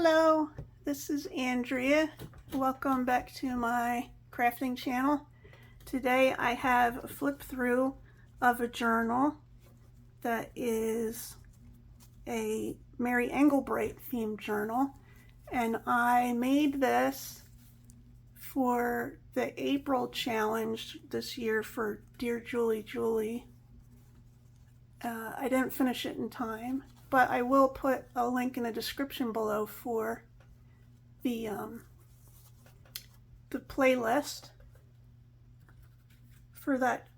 Hello, this is Andrea. Welcome back to my crafting channel. Today I have a flip through of a journal that is a Mary Engelbreit themed journal, and I made this for the April challenge this year for DearJulieJulie. I didn't finish it in time, but I will put a link in the description below for the playlist for that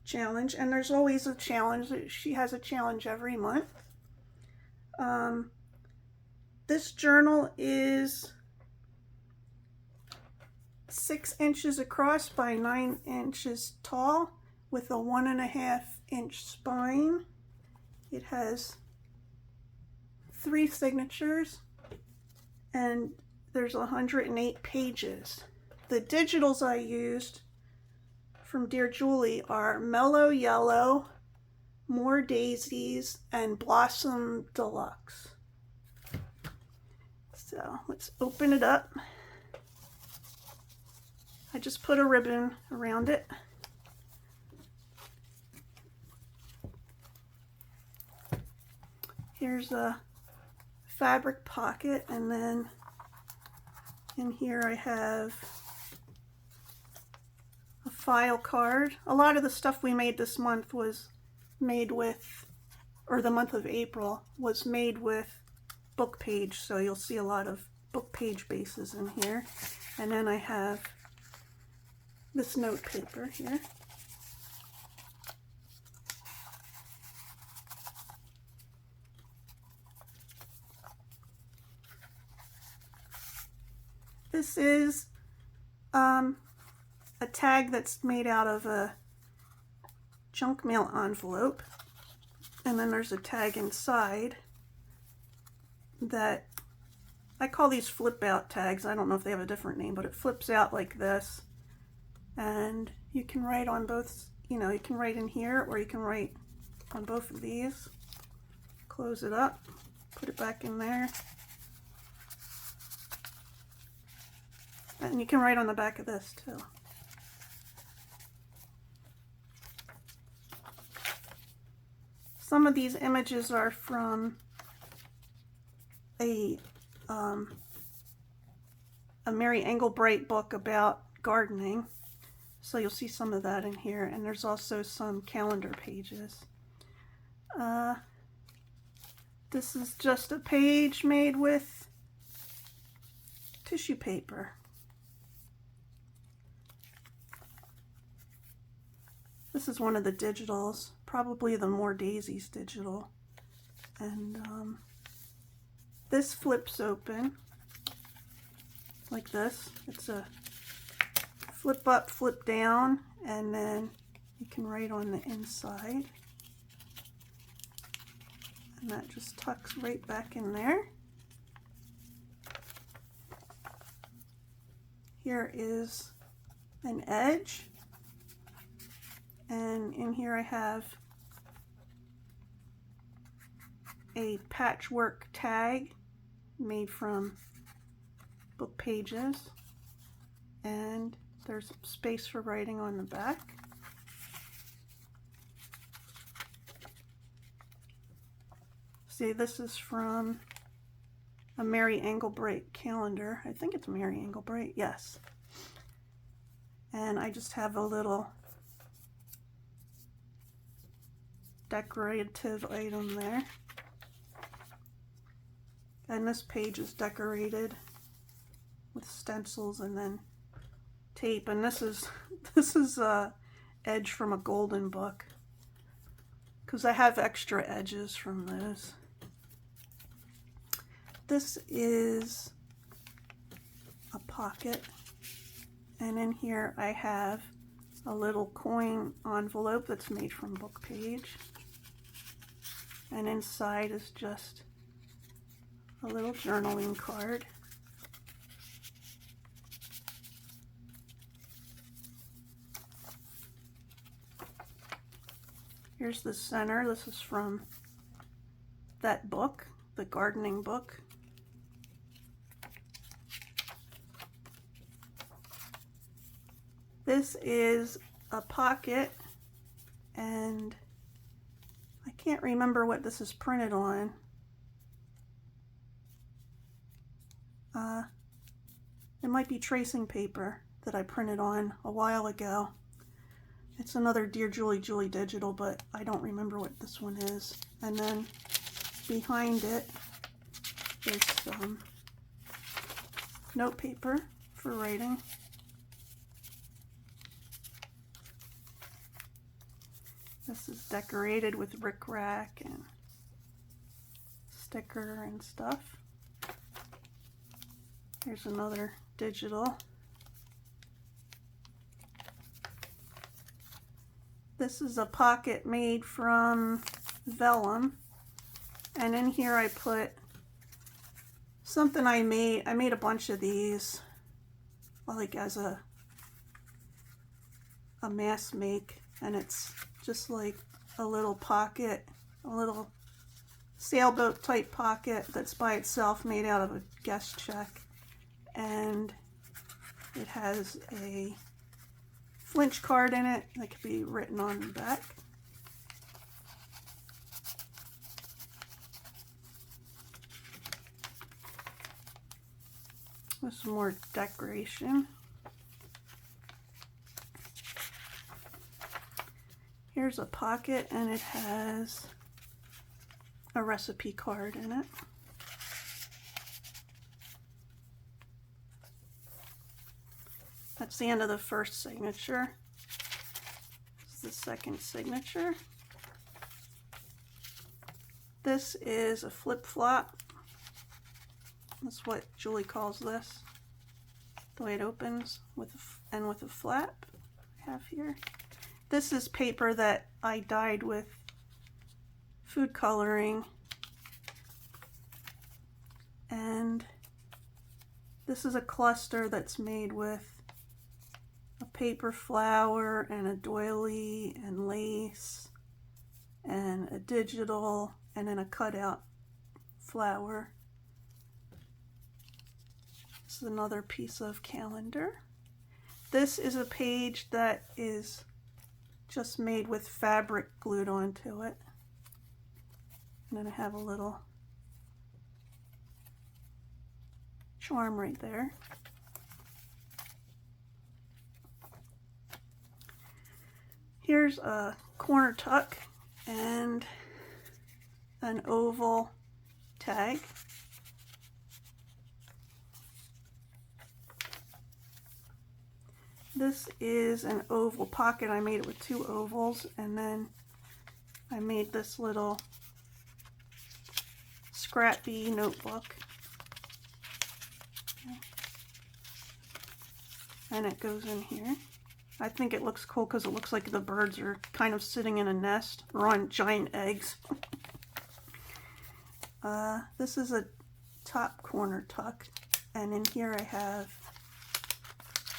challenge. And there's always a challenge. She has a challenge every month. This journal is 6 inches across by 9 inches tall, with a 1.5 inch spine. It has 3 signatures and there's 108 pages. The digitals I used from Dear Julie are Mellow Yellow, More Daisies, and Blossom Deluxe. So let's open it up. I just put a ribbon around it. Here's a fabric pocket, and then in here I have a file card. A lot of the stuff we made this month was made with, or the month of April, was made with book page, so you'll see a lot of book page bases in here. And then I have this note paper here. This is a tag that's made out of a junk mail envelope, and then there's a tag inside that I call these flip out tags. I don't know if they have a different name, but it flips out like this, and you can write on both, you can write in here or you can write on both of these. Close it up, put it back in there. And you can write on the back of this too. Some of these images are from a Mary Engelbreit book about gardening. So you'll see some of that in here. And there's also some calendar pages. This is just a page made with tissue paper. This is one of the digitals, probably the More Daisies digital. And this flips open like this. It's a flip up, flip down, and then you can write on the inside. And that just tucks right back in there. Here is an edge. And in here I have a patchwork tag made from book pages, and there's space for writing on the back. See, this is from a Mary Engelbreit calendar. I think it's Mary Engelbreit, yes. And I just have a little decorative item there, and this page is decorated with stencils and then tape, and this is a edge from a golden book, because I have extra edges from those. This is a pocket, and in here I have a little coin envelope that's made from book page. And inside is just a little journaling card. Here's the center. This is from that book, the gardening book. This is a pocket, and I can't remember what this is printed on. It might be tracing paper that I printed on a while ago. It's another DearJulieJulie digital, but I don't remember what this one is. And then behind it is some note paper for writing. This is decorated with rickrack and sticker and stuff. Here's another digital. This is a pocket made from vellum, and in here I put something I made. I made a bunch of these, like as a mass make, and it's just like a little pocket, a little sailboat type pocket that's by itself, made out of a guest check, and it has a flinch card in it that could be written on the back. With some more decoration. Here's a pocket, and it has a recipe card in it. That's the end of the first signature. This is the second signature. This is a flip-flop. That's what Julie calls this. The way it opens with a flap I have here. This is paper that I dyed with food coloring. And this is a cluster that's made with a paper flower and a doily and lace and a digital and then a cutout flower. This is another piece of calendar. This is a page that is just made with fabric glued onto it. And then I have a little charm right there. Here's a corner tuck and an oval tag. This is an oval pocket. I made it with two ovals, and then I made this little scrappy notebook. And it goes in here. I think it looks cool because it looks like the birds are kind of sitting in a nest or on giant eggs. This is a top corner tuck, and in here I have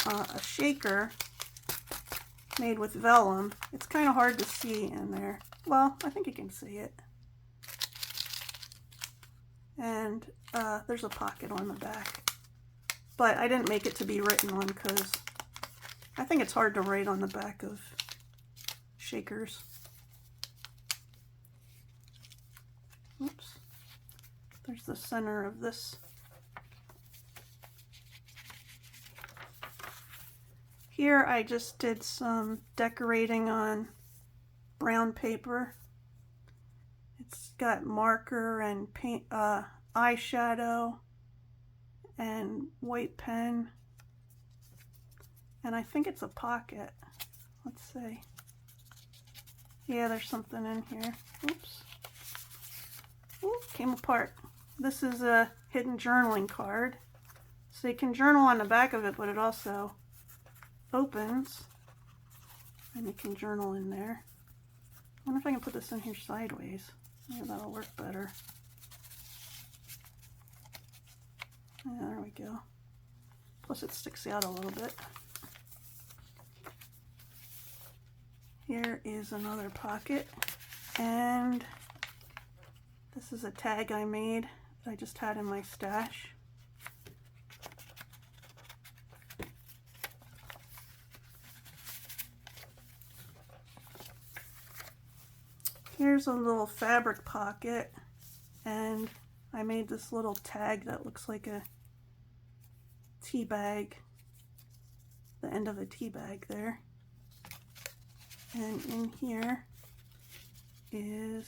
a shaker made with vellum. It's kind of hard to see in there. Well, I think you can see it. And there's a pocket on the back. But I didn't make it to be written on because I think it's hard to write on the back of shakers. Oops. There's the center of this. Here I just did some decorating on brown paper. It's got marker and paint, eyeshadow and white pen. And I think it's a pocket. Let's see. Yeah, there's something in here. Oops. Ooh, came apart. This is a hidden journaling card. So you can journal on the back of it, but it also opens. And you can journal in there. I wonder if I can put this in here sideways. Yeah, that'll work better. Yeah, there we go. Plus it sticks out a little bit. Here is another pocket, and This is a tag I made that I just had in my stash. Here's a little fabric pocket, and I made this little tag that looks like a tea bag, the end of a tea bag there. And in here is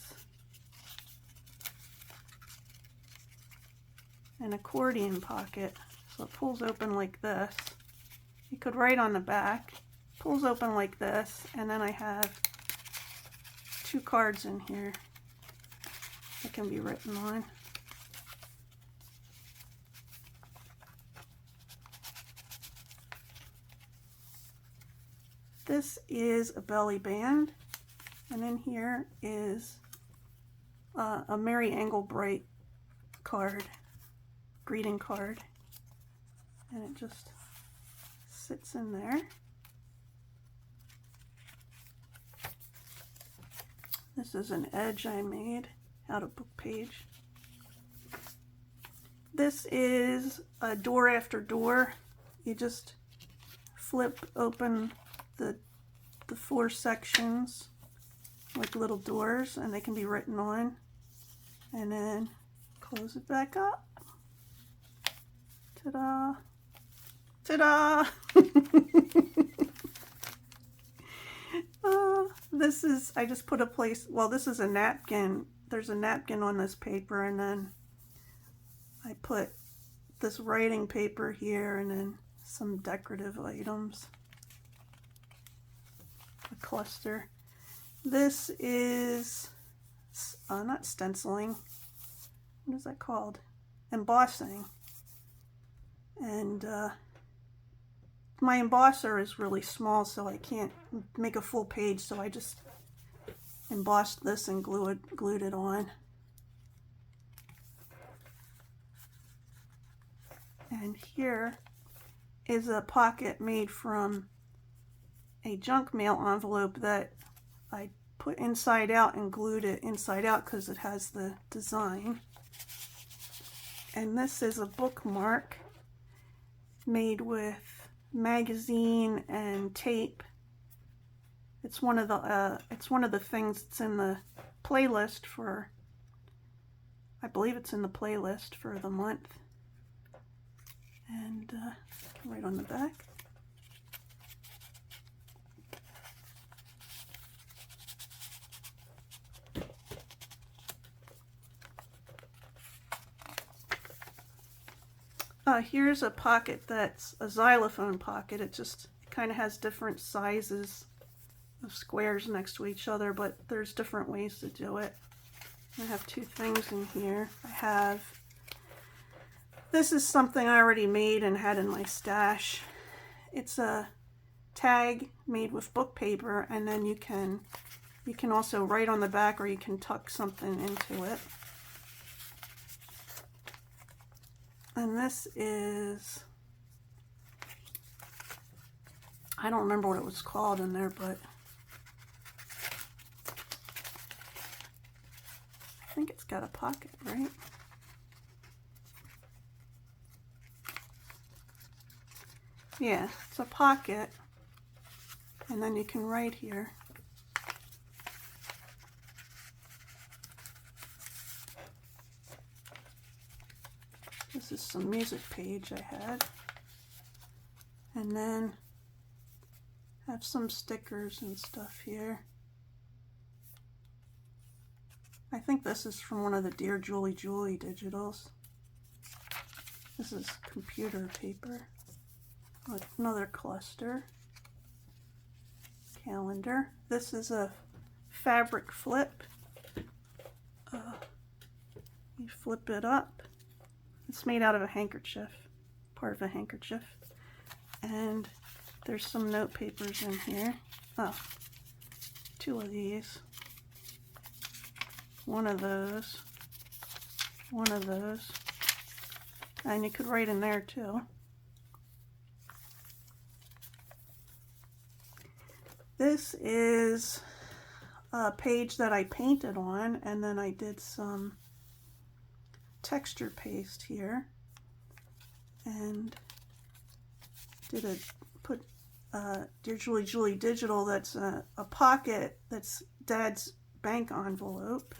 an accordion pocket. So it pulls open like this. You could write on the back. Pulls open like this, and then I have 2 cards in here that can be written on. This is a belly band, and in here is a Mary Engelbreit card, greeting card, and it just sits in there. This is an edge I made out of book page. This is a door after door. You just flip open the 4 sections like little doors, and they can be written on, and then close it back up. Ta-da! Ta-da! This is, I just put a place, well, this is a napkin. There's a napkin on this paper, and then I put this writing paper here, and then some decorative items. A cluster. This is not stenciling. What is that called? Embossing. And my embosser is really small, so I can't make a full page, so I just embossed this and glued it on. And here is a pocket made from a junk mail envelope that I put inside out and glued it inside out because it has the design. And this is a bookmark made with magazine and tape. It's one of the things that's in the playlist for, I believe it's in the playlist for the month. And right on the back. Here's a pocket that's a xylophone pocket. It kind of has different sizes of squares next to each other, but there's different ways to do it. I have 2 things in here. This is something I already made and had in my stash. It's a tag made with book paper, and then you can also write on the back, or you can tuck something into it. And this is, I don't remember what it was called in there, but I think it's got a pocket, right? Yeah, it's a pocket, and then you can write here. This is some music page I had. And then have some stickers and stuff here. I think this is from one of the DearJulieJulie digitals. This is computer paper. Another cluster. Calendar. This is a fabric flip. You flip it up. It's made out of a handkerchief, part of a handkerchief. And there's some note papers in here. Oh, 2 of these. One of those. One of those. And you could write in there too. This is a page that I painted on, and then I did some texture paste here and put DearJulieJulie Digital, that's a pocket that's Dad's bank envelope,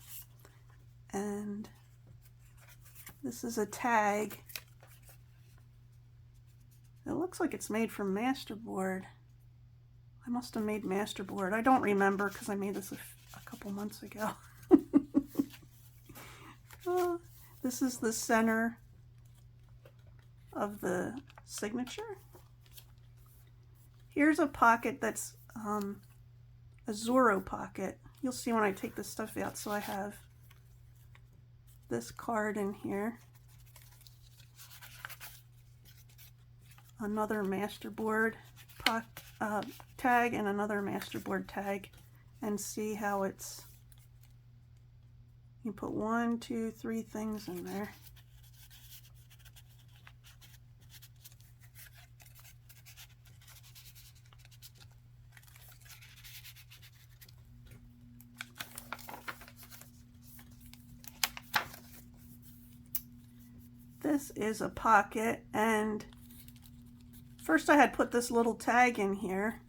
and this is a tag. It looks like it's made from masterboard. I must have made masterboard. I don't remember because I made this a couple months ago. This is the center of the signature. Here's a pocket that's a Zorro pocket. You'll see when I take this stuff out. So I have this card in here, another masterboard tag, and another masterboard tag, and see how it's, you put 1, 2, 3 things in there. This is a pocket, and first I had put this little tag in here.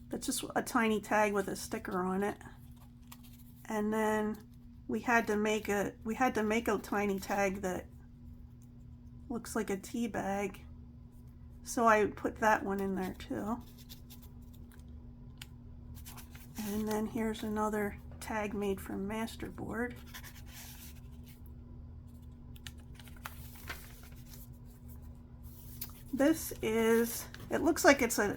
That's just a tiny tag with a sticker on it. And then we had to make a tiny tag that looks like a tea bag. So I put that one in there too. And then here's another tag made from masterboard. This is, it looks like it's a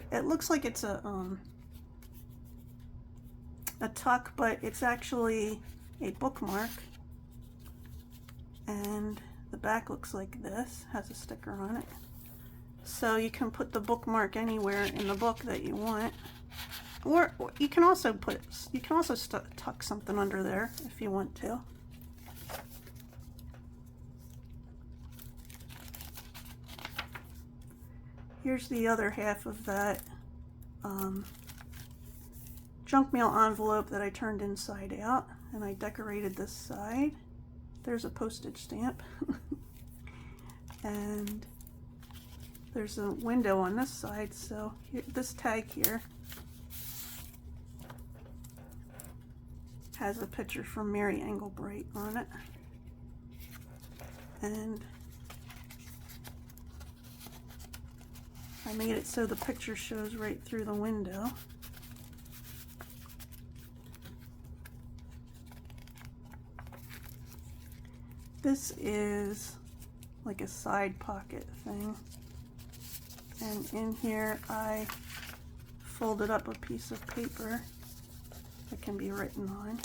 tuck, but it's actually a bookmark, and the back looks like this, has a sticker on it, so you can put the bookmark anywhere in the book that you want, or you can also tuck something under there if you want to. Here's the other half of that junk mail envelope that I turned inside out, and I decorated this side. There's a postage stamp. And there's a window on this side, so here, this tag here has a picture from Mary Engelbreit on it. And I made it so the picture shows right through the window. This is like a side pocket thing. And in here I folded up a piece of paper that can be written on.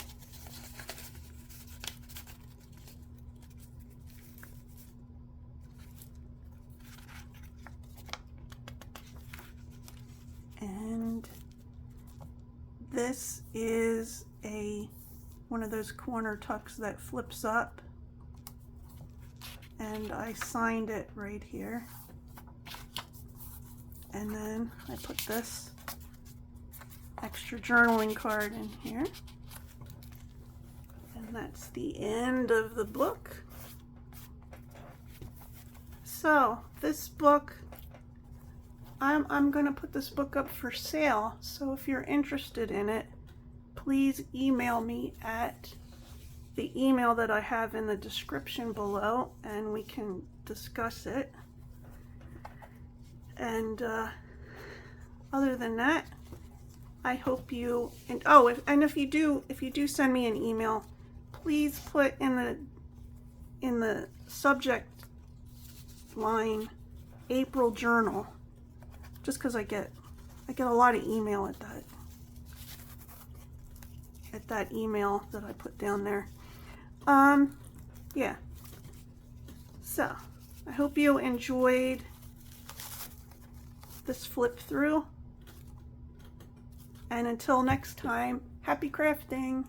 And this is one of those corner tucks that flips up, and I signed it right here. And then I put this extra journaling card in here, and that's the end of the book. So this book, I'm going to put this book up for sale, so if you're interested in it, please email me at the email that I have in the description below, and we can discuss it. And other than that, I hope you, and if you do send me an email, please put in the subject line April journal. Just because I get a lot of email at that email that I put down there. Yeah. So I hope you enjoyed this flip through. And until next time, happy crafting.